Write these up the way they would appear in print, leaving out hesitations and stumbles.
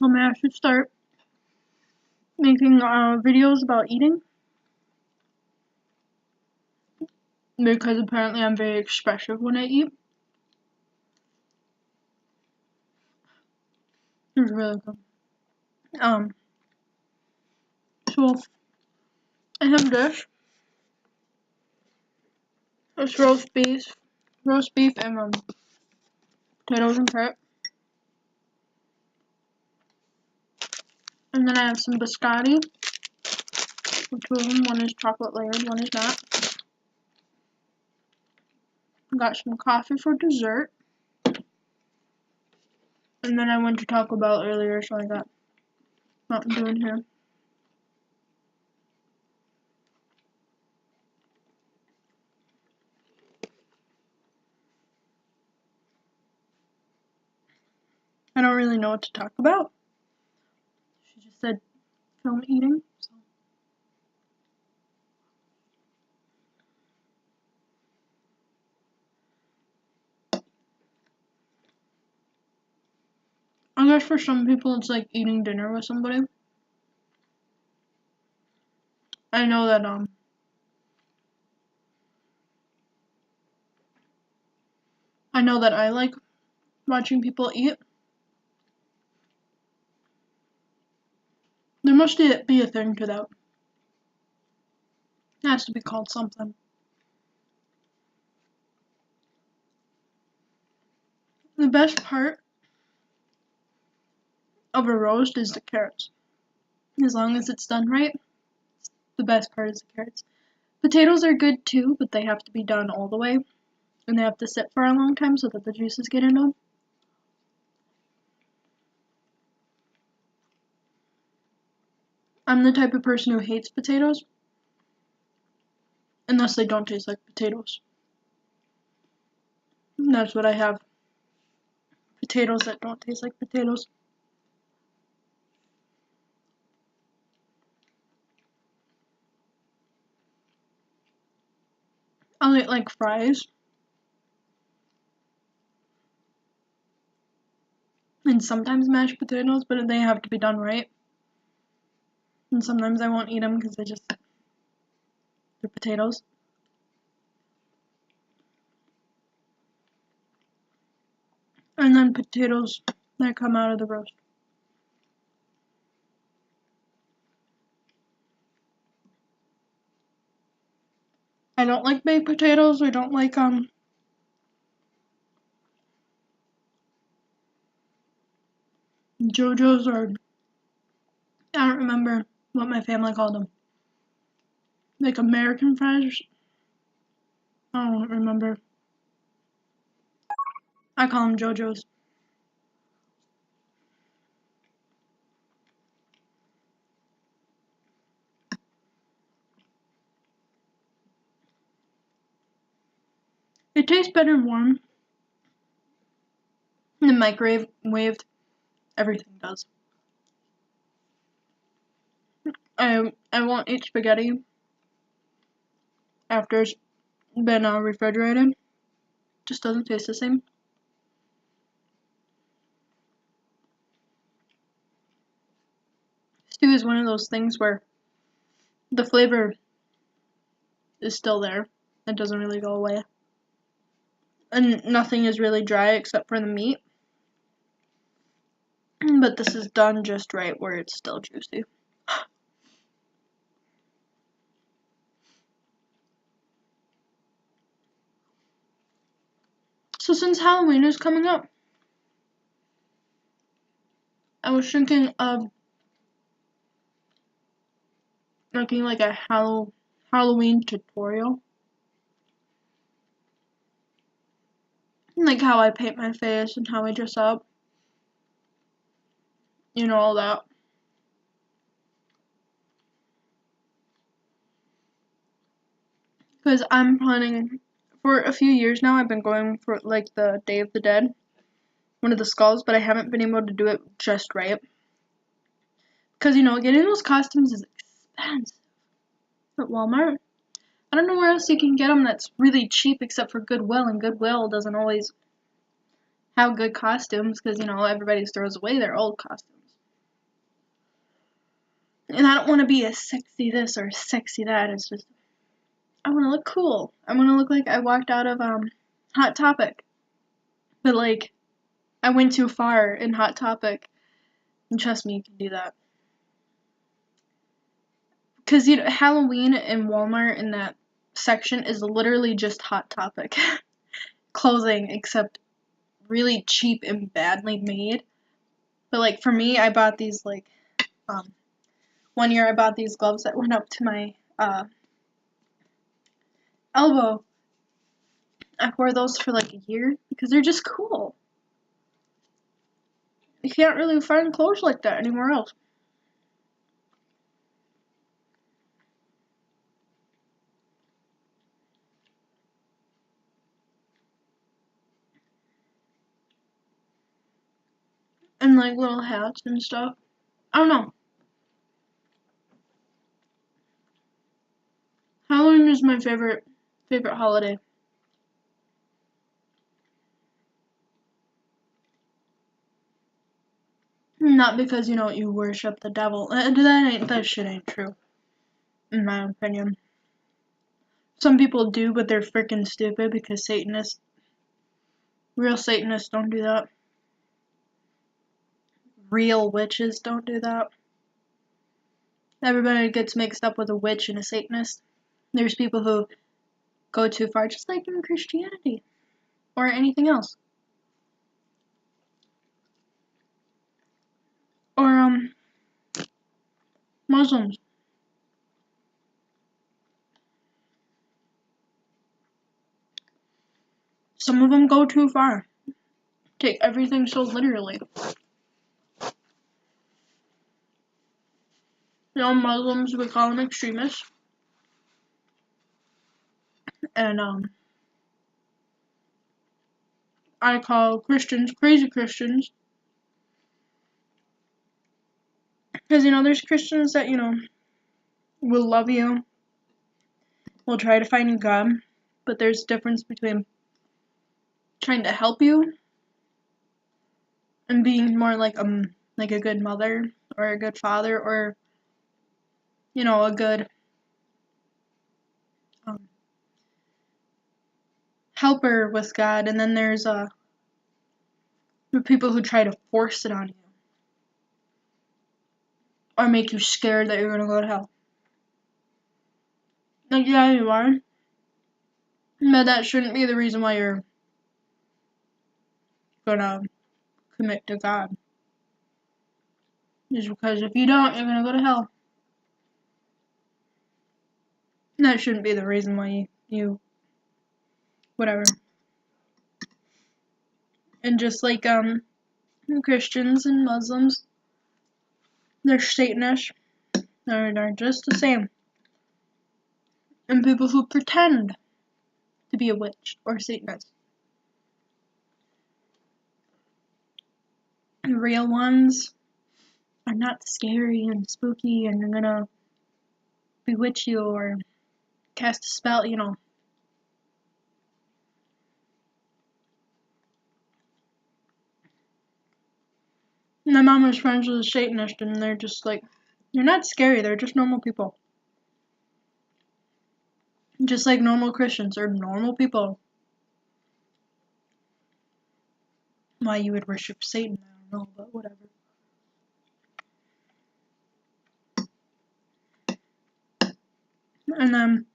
told me I should start making videos about eating. Because apparently I'm very expressive when I eat. It's really good. So I have this. It's roast beef and potatoes and carrot. And then I have some biscotti. Two of them. One is chocolate layered, one is not. Got some coffee for dessert. And then I went to Taco Bell earlier, so I got Mountain Dew in here. I don't really know what to talk about. She just said film eating. So. I guess for some people it's like eating dinner with somebody. I know that I like watching people eat. There must be a thing to that. It has to be called something. The best part of a roast is the carrots. As long as it's done right, the best part is the carrots. Potatoes are good too, but they have to be done all the way. And they have to sit for a long time so that the juices get in them. I'm the type of person who hates potatoes. Unless they don't taste like potatoes. And that's what I have. Potatoes that don't taste like potatoes. I'll eat like fries. And sometimes mashed potatoes, but they have to be done right. And sometimes I won't eat them because they're potatoes. And then potatoes that come out of the roast. I don't like baked potatoes. I don't like JoJo's, or I don't remember what my family called them. Like American fries. I don't remember. I call them JoJo's. It tastes better warm. In the microwaved, everything does. I won't eat spaghetti after it's been refrigerated. Just doesn't taste the same. Stew is one of those things where the flavor is still there. It doesn't really go away. And nothing is really dry except for the meat. But this is done just right where it's still juicy. So since Halloween is coming up, I was thinking of making like a Halloween tutorial. Like how I paint my face and how I dress up. You know, all that. Because I'm planning, for a few years now, I've been going for like the Day of the Dead, one of the skulls, but I haven't been able to do it just right. Because, you know, getting those costumes is expensive at Walmart. I don't know where else you can get them that's really cheap except for Goodwill, and Goodwill doesn't always have good costumes because, you know, everybody throws away their old costumes. And I don't want to be a sexy this or sexy that. It's just, I want to look cool. I want to look like I walked out of Hot Topic. But like, I went too far in Hot Topic. And trust me, you can do that. Because, you know, Halloween in Walmart in that section is literally just Hot Topic clothing, except really cheap and badly made. But like for me, I bought these like one year I bought these gloves that went up to my elbow. I wore those for like a year because they're just cool. You can't really find clothes like that anywhere else. And like little hats and stuff. I don't know. Halloween is my favorite holiday. Not because, you know, you worship the devil. That shit ain't true. In my opinion. Some people do, but they're freaking stupid because real Satanists don't do that. Real witches don't do that. Everybody gets mixed up with a witch and a Satanist. There's people who go too far, just like in Christianity or anything else. Or Muslims. Some of them go too far. Take everything so literally. You know, Muslims, we call them extremists. And I call Christians crazy Christians. Because, you know, there's Christians that, you know, will love you, will try to find God, but there's a difference between trying to help you and being more like a good mother or a good father or, you know, a good helper with God. And then there's people who try to force it on you or make you scared that you're gonna go to hell. Like, yeah, you are, but that shouldn't be the reason why you're gonna commit to God. Just because if you don't, you're gonna go to hell. That shouldn't be the reason why you whatever. And just like Christians and Muslims, they're Satanists. They're just the same. And people who pretend to be a witch or Satanist. The real ones are not scary and spooky and they're gonna bewitch you or cast a spell, you know. My mom was friends with a Satanist and they're just like, they're not scary, they're just normal people. Just like normal Christians, they're normal people. Why you would worship Satan, I don't know, but whatever. And then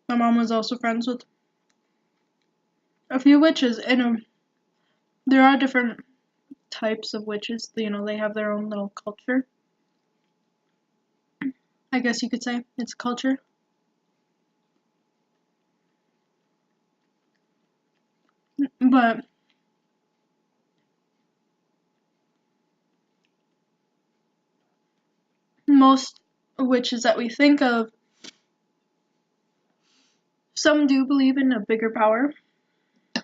my mom was also friends with a few witches, and there are different types of witches. You know, they have their own little culture. I guess you could say it's a culture. But most witches that we think of, some do believe in a bigger power.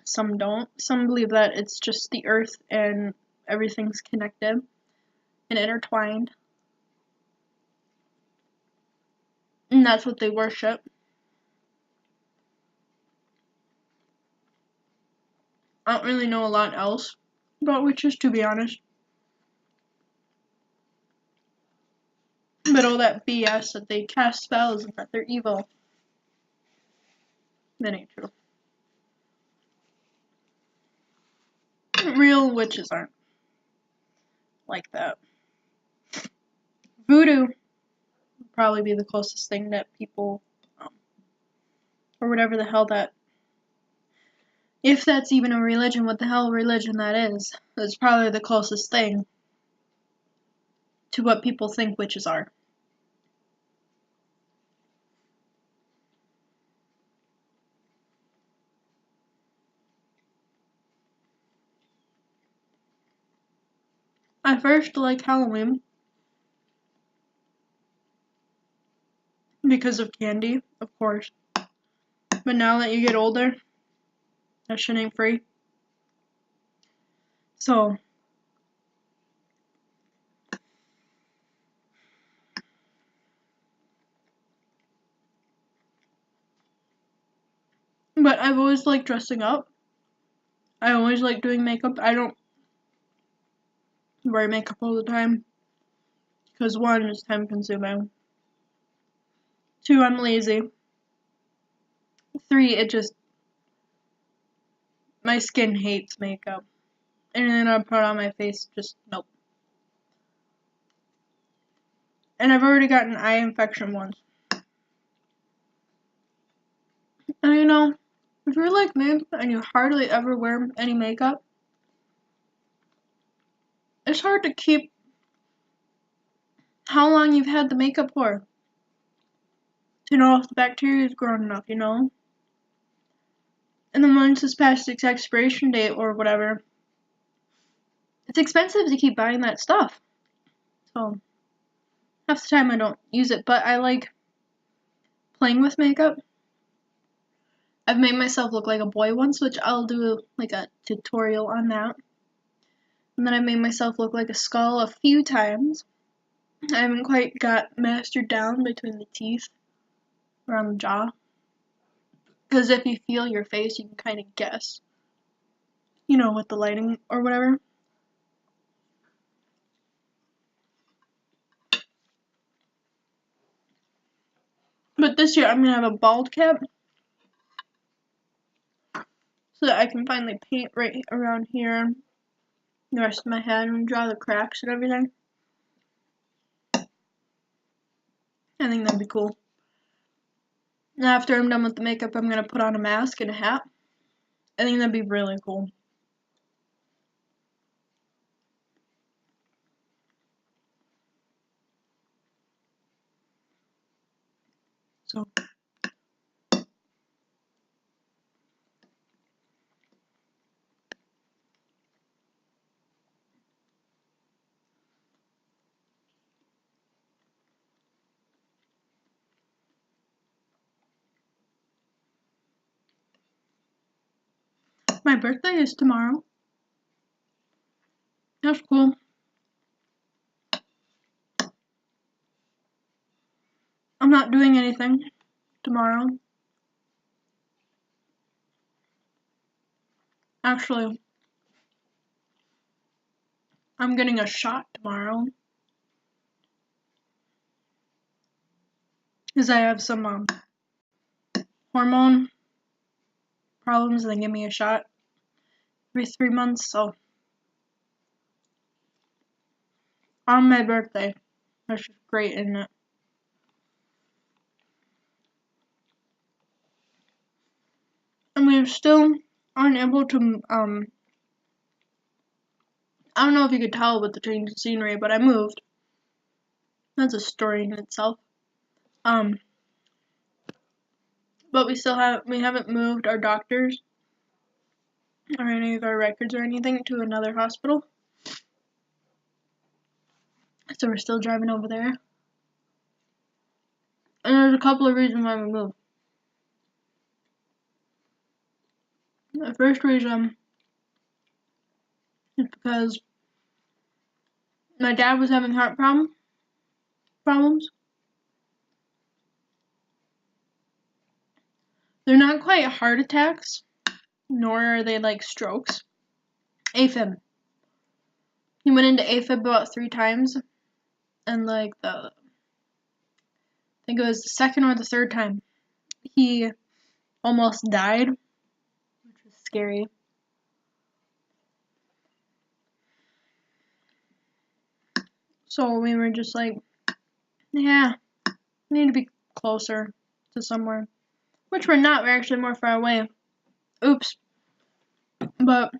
Some don't. Some believe that it's just the earth and everything's connected and intertwined. And that's what they worship. I don't really know a lot else about witches, to be honest. But But all that BS that they cast spells and that they're evil. That ain't true. Real witches aren't like that. Voodoo would probably be the closest thing that people, or whatever the hell that, if that's even a religion, what the hell religion that is. It's probably the closest thing to what people think witches are. I first liked Halloween because of candy, of course. But now that you get older, that shit ain't free. So, but I've always liked dressing up. I always like doing makeup. I don't wear makeup all the time. Because 1, it's time consuming. 2, I'm lazy. 3, my skin hates makeup. And then I put it on my face, just nope. And I've already gotten eye infection once. And you know, if you're like me and you hardly ever wear any makeup, it's hard to keep how long you've had the makeup for. To know if the bacteria is grown enough, you know? And then once it's past its expiration date or whatever, it's expensive to keep buying that stuff. So, half the time I don't use it, but I like playing with makeup. I've made myself look like a boy once, which I'll do like a tutorial on that. And then I made myself look like a skull a few times. I haven't quite got mastered down between the teeth around the jaw. Because if you feel your face, you can kind of guess. You know, with the lighting or whatever. But this year I'm going to have a bald cap. So that I can finally paint right around here. The rest of my head and draw the cracks and everything. I think that'd be cool. And after I'm done with the makeup, I'm going to put on a mask and a hat. I think that'd be really cool. So, my birthday is tomorrow. That's cool. I'm not doing anything tomorrow. Actually, I'm getting a shot tomorrow. Because I have some hormone problems and they give me a shot every 3 months. So, on my birthday. That's just great, isn't it? And we're still unable to, I don't know if you could tell with the change in scenery, but I moved. That's a story in itself. But we haven't moved our doctors or any of our records or anything to another hospital. So we're still driving over there. And there's a couple of reasons why we moved. The first reason is because my dad was having heart problems. They're not quite heart attacks, nor are they like strokes. AFib. He went into AFib about 3 times, and like think it was the second or the third time, he almost died, which was scary. So we were just like, yeah, we need to be closer to somewhere. Which we're not, we're actually more far away. Oops. But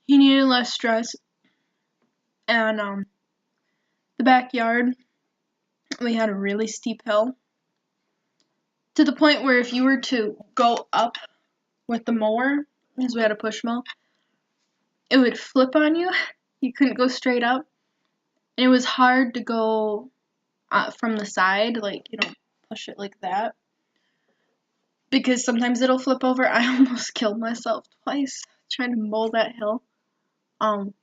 he needed less stress. And the backyard, we had a really steep hill. To the point where if you were to go up with the mower, because we had a push mow, it would flip on you. You couldn't go straight up. And it was hard to go from the side, like, push it like that. Because sometimes it'll flip over. I almost killed myself twice trying to mow that hill. And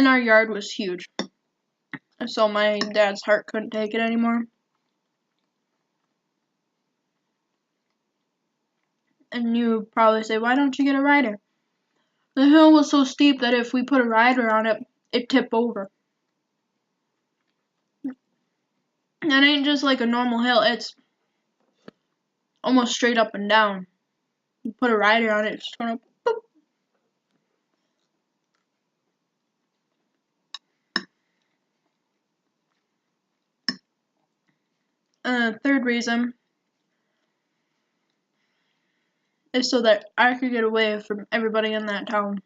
our yard was huge. So my dad's heart couldn't take it anymore. And you probably say, why don't you get a rider? The hill was so steep that if we put a rider on it, it'd tip over. And it ain't just like a normal hill, it's almost straight up and down. You put a rider on it, it's gonna boop. Third reason is so that I could get away from everybody in that town.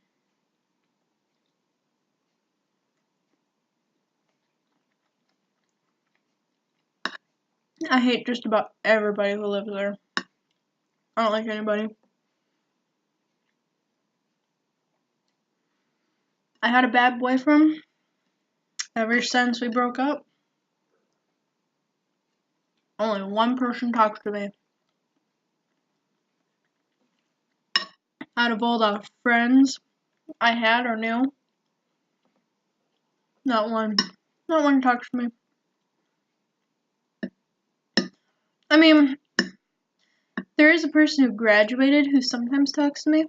I hate just about everybody who lives there. I don't like anybody. I had a bad boyfriend ever since we broke up. Only one person talks to me. Out of all the friends I had or knew, not one talks to me. I mean, there is a person who graduated who sometimes talks to me,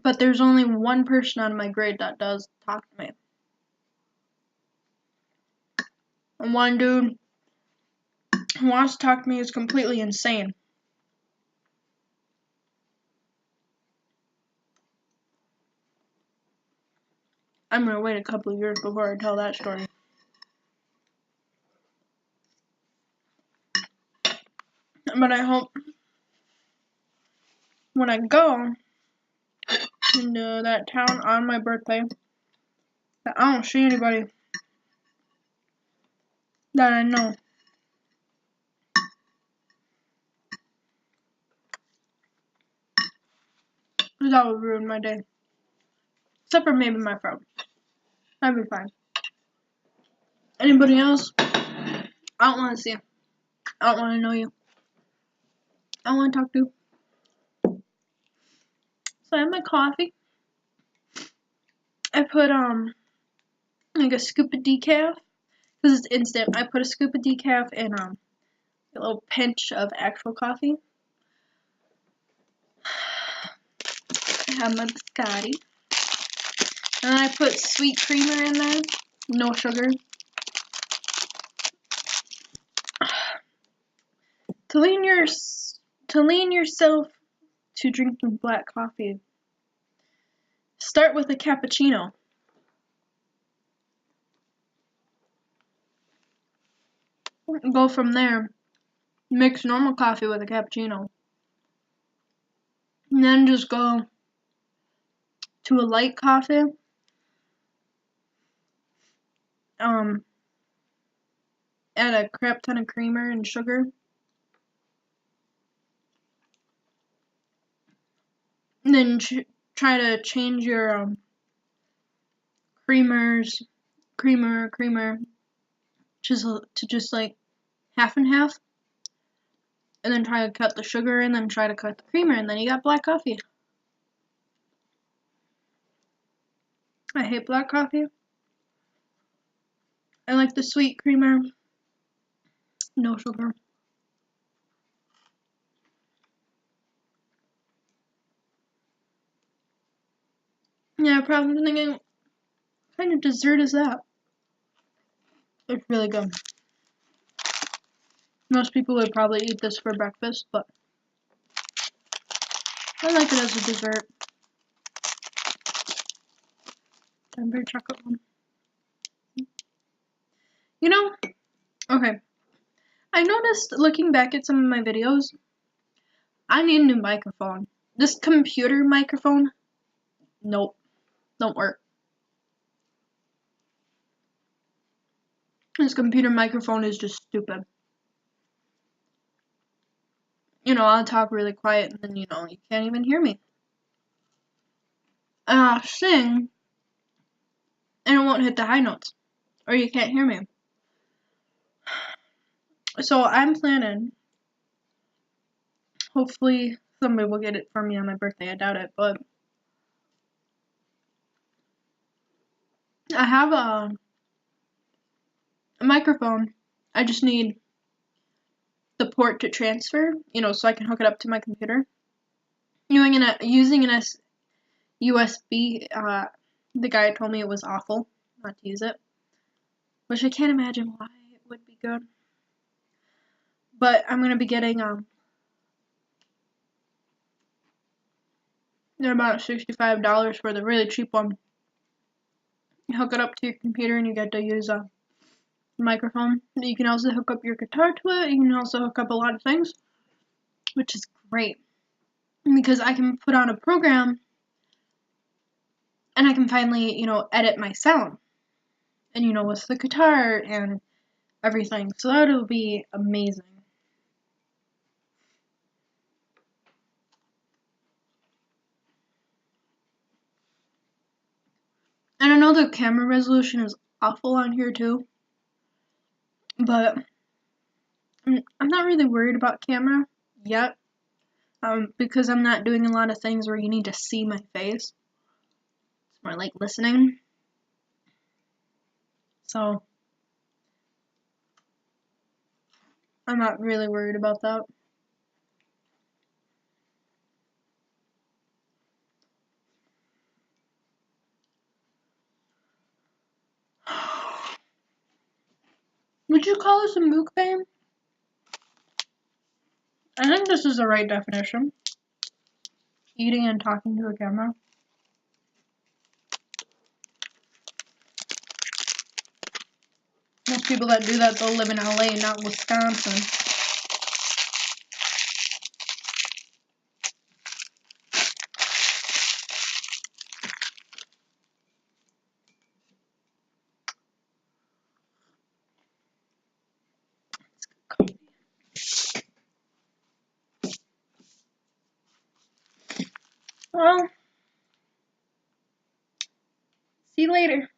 but there's only one person out of my grade that does talk to me. And one dude who wants to talk to me is completely insane. I'm gonna wait a couple of years before I tell that story. But I hope when I go into that town on my birthday that I don't see anybody that I know. Because that would ruin my day. Except for maybe my phone. That'd be fine. Anybody else? I don't want to see you. I don't want to know you. I don't want to talk to you. So I have my coffee. I put like a scoop of decaf because it's instant. I put a scoop of decaf and a little pinch of actual coffee. I have my biscotti. And I put sweet creamer in there, no sugar. To lean yourself to drinking black coffee, start with a cappuccino. Go from there. Mix normal coffee with a cappuccino. And then just go to a light coffee. Add a crap ton of creamer and sugar. And then try to change your creamer to just like half and half. And then try to cut the sugar and then try to cut the creamer, and then you got black coffee. I hate black coffee. I like the sweet creamer, no sugar. Yeah, probably thinking, what kind of dessert is that? It's really good. Most people would probably eat this for breakfast, but I like it as a dessert. Denver chocolate one. You know, okay. I noticed looking back at some of my videos, I need a new microphone. This computer microphone, nope, don't work. This computer microphone is just stupid. You know, I'll talk really quiet and then, you know, you can't even hear me. And I'll sing and it won't hit the high notes. Or you can't hear me. So I'm planning, hopefully somebody will get it for me on my birthday, I doubt it, but I have a microphone. I just need the port to transfer, you know, so I can hook it up to my computer. Using an USB, the guy told me it was awful not to use it, which I can't imagine why it would be good. But I'm gonna be getting they're about $65 for the really cheap one. You hook it up to your computer and you get to use a microphone. You can also hook up your guitar to it. You can also hook up a lot of things, which is great because I can put on a program and I can finally, you know, edit my sound. And, you know, with the guitar and everything. So that'll be amazing. And I know the camera resolution is awful on here too. But I'm not really worried about camera yet. Because I'm not doing a lot of things where you need to see my face. It's more like listening. So I'm not really worried about that. Would you call this a mukbang? I think this is the right definition. Eating and talking to a camera. Most people that do that, they'll live in LA, not Wisconsin. Well, see you later.